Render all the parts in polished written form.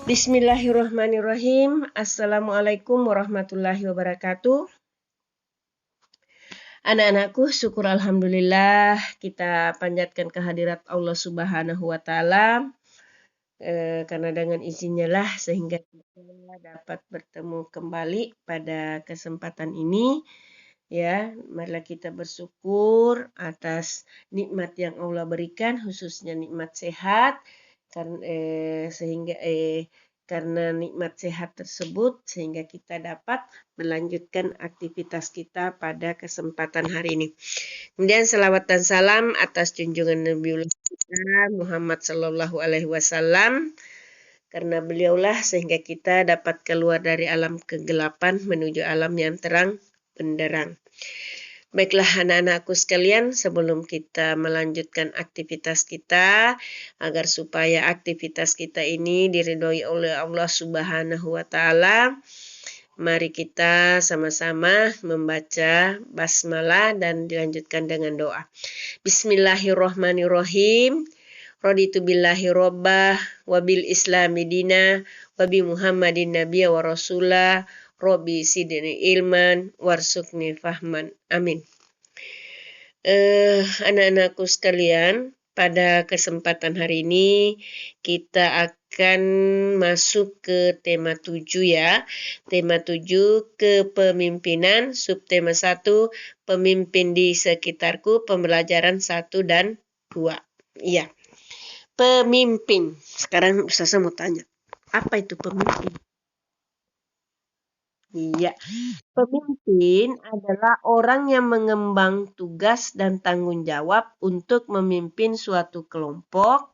Bismillahirrahmanirrahim. Assalamualaikum warahmatullahi wabarakatuh. Anak-anakku, syukur alhamdulillah kita panjatkan kehadirat Allah Subhanahu wa taala. Karena dengan izinnya lah sehingga kita dapat bertemu kembali pada kesempatan ini. Ya, marilah kita bersyukur atas nikmat yang Allah berikan, khususnya nikmat sehat. Karena nikmat sehat tersebut sehingga kita dapat melanjutkan aktivitas kita pada kesempatan hari ini. Kemudian salawat dan salam atas junjungan Nabiullah Muhammad Sallallahu Alaihi Wasallam, karena beliaulah sehingga kita dapat keluar dari alam kegelapan menuju alam yang terang benderang. Baiklah anak-anakku sekalian, sebelum kita melanjutkan aktivitas kita, agar supaya aktivitas kita ini diridhoi oleh Allah Subhanahu wa taala, mari kita sama-sama membaca basmalah dan dilanjutkan dengan doa. Bismillahirrahmanirrahim. Raditu billahi robbah, wabil islami dina, wabi muhammadin nabiyya wa rasulah, Robi sidni ilman, warsukni fahman. Amin. Anak-anakku sekalian, pada kesempatan hari ini kita akan masuk ke tema 7 ya. Tema 7 kepemimpinan, subtema 1 pemimpin di sekitarku, pembelajaran 1 dan 2. Iya. Pemimpin. Sekarang saya mau tanya, apa itu pemimpin? Iya, pemimpin adalah orang yang mengemban tugas dan tanggung jawab untuk memimpin suatu kelompok,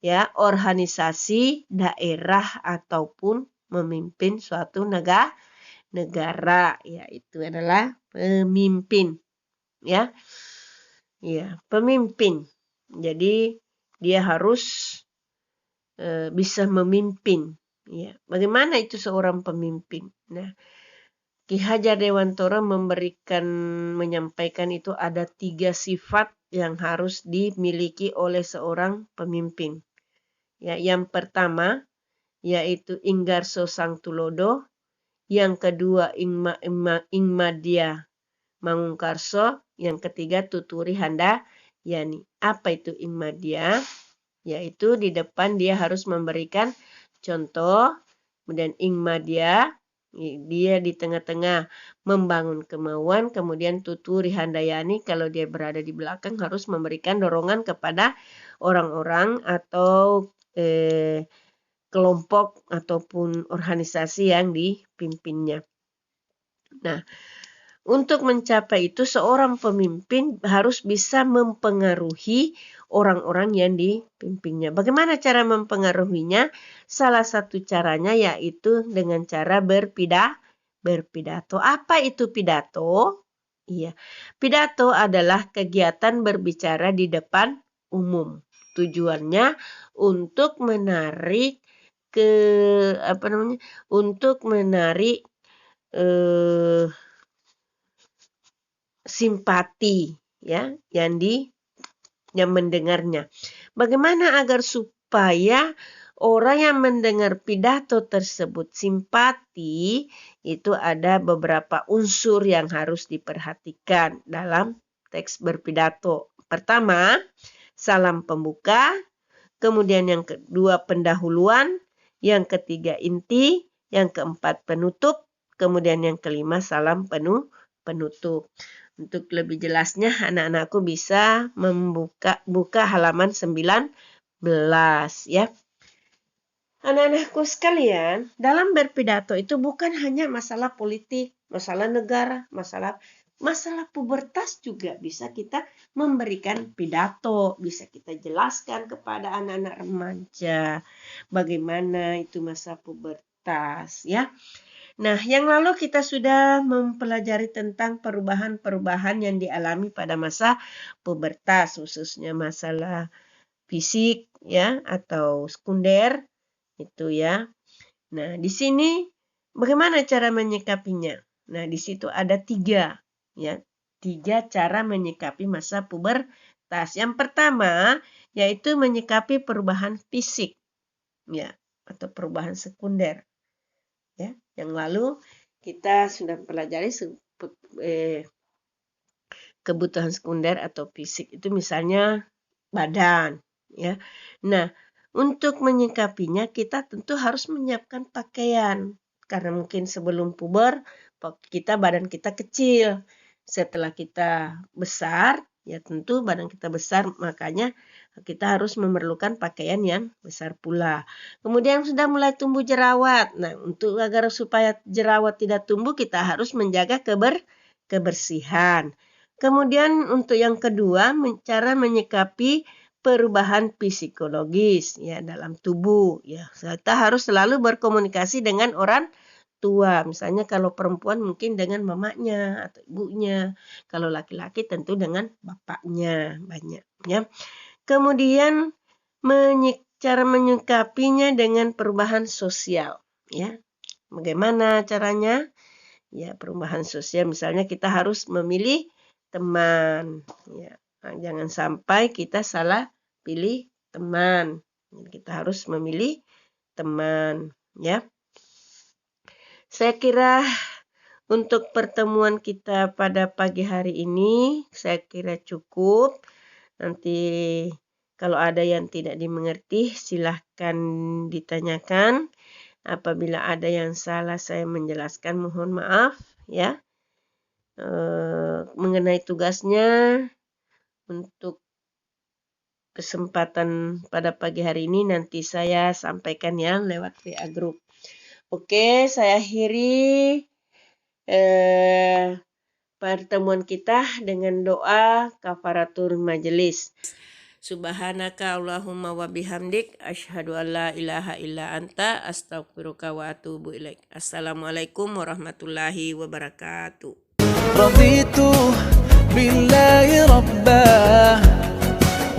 ya, organisasi, daerah ataupun memimpin suatu negara, ya, itu adalah pemimpin, ya. Ya, pemimpin. Jadi dia harus bisa memimpin. Ya, bagaimana itu seorang pemimpin? Nah, Ki Hajar Dewantara menyampaikan itu ada 3 sifat yang harus dimiliki oleh seorang pemimpin. Ya, yang pertama yaitu inggarso sang tulodo, yang kedua ingmadya mangungkarso, yang ketiga tuturi handa yani. Apa itu ingmadya? Yaitu di depan dia harus memberikan contoh, kemudian ingmadya, dia di tengah-tengah membangun kemauan, kemudian tuturi handayani, kalau dia berada di belakang harus memberikan dorongan kepada orang-orang atau kelompok ataupun organisasi yang dipimpinnya. Nah, untuk mencapai itu seorang pemimpin harus bisa mempengaruhi orang-orang yang dipimpinnya. Bagaimana cara mempengaruhinya? Salah satu caranya yaitu dengan cara berpidato. Apa itu pidato? Iya, pidato adalah kegiatan berbicara di depan umum. Tujuannya untuk menarik simpati, ya, yang mendengarnya. Bagaimana agar supaya orang yang mendengar pidato tersebut simpati? Itu ada beberapa unsur yang harus diperhatikan dalam teks berpidato. Pertama, salam pembuka, kemudian yang kedua pendahuluan, yang ketiga inti, yang keempat penutup, kemudian yang kelima salam penutup. Untuk lebih jelasnya anak-anakku bisa buka halaman 19 ya. Anak-anakku sekalian, dalam berpidato itu bukan hanya masalah politik, masalah negara, masalah pubertas juga bisa kita memberikan pidato, bisa kita jelaskan kepada anak-anak remaja bagaimana itu masa pubertas ya. Nah, yang lalu kita sudah mempelajari tentang perubahan-perubahan yang dialami pada masa pubertas, khususnya masalah fisik ya atau sekunder itu ya. Nah, di sini bagaimana cara menyikapinya? Nah, di situ ada 3 ya. 3 cara menyikapi masa pubertas. Yang pertama yaitu menyikapi perubahan fisik. Ya. atau perubahan sekunder. Ya, yang lalu kita sudah pelajari kebutuhan sekunder atau fisik itu misalnya badan, ya. Nah, untuk menyikapinya kita tentu harus menyiapkan pakaian karena mungkin sebelum puber badan kita kecil. Setelah kita besar, ya tentu badan kita besar, makanya kita harus memerlukan pakaian yang besar pula. Kemudian sudah mulai tumbuh jerawat. Nah, untuk agar supaya jerawat tidak tumbuh, kita harus menjaga kebersihan. Kemudian untuk yang kedua, cara menyikapi perubahan psikologis ya dalam tubuh. Ya, kita harus selalu berkomunikasi dengan orang tua. Misalnya kalau perempuan mungkin dengan mamanya atau ibunya. Kalau laki-laki tentu dengan bapaknya banyak. Ya. Kemudian cara menyikapinya dengan perubahan sosial. Ya, bagaimana caranya? Ya, perubahan sosial misalnya kita harus memilih teman. Ya, jangan sampai kita salah pilih teman. Kita harus memilih teman. Ya. Saya kira untuk pertemuan kita pada pagi hari ini, saya kira cukup. Nanti kalau ada yang tidak dimengerti, silahkan ditanyakan. Apabila ada yang salah, saya menjelaskan, mohon maaf. Ya. Mengenai tugasnya untuk kesempatan pada pagi hari ini nanti saya sampaikan ya lewat WA Group. Oke, saya akhiri pertemuan kita dengan doa kafaratul majelis. Subhanaka Allahumma wa bihamdik asyhadu an la ilaha illa anta astaghfiruka wa atubu ilaik. Assalamualaikum warahmatullahi wabarakatuh. رضيت بالله ربا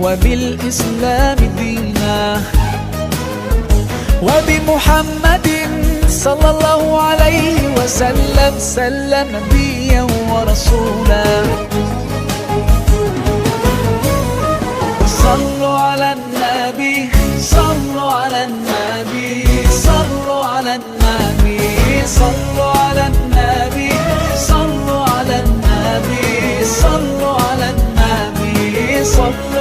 وبالإسلام دينا وبمحمد صلى الله عليه وسلم نبيا ورسولا صلوا على النبي صلوا على النبي صلوا على النبي صلوا على النبي صلوا على النبي صلوا على النبي صلوا